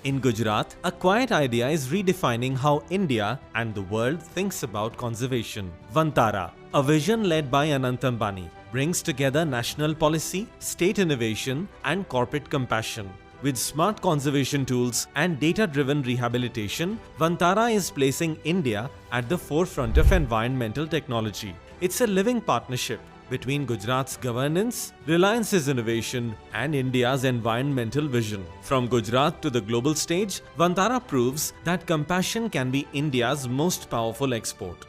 In Gujarat, a quiet idea is redefining how India and the world thinks about conservation. Vantara, a vision led by Anant Ambani, brings together national policy, state innovation, and corporate compassion. With smart conservation tools and data-driven rehabilitation, Vantara is placing India at the forefront of environmental technology. It's a living partnership between Gujarat's governance, Reliance's innovation, and India's environmental vision. From Gujarat to the global stage, Vantara proves that compassion can be India's most powerful export.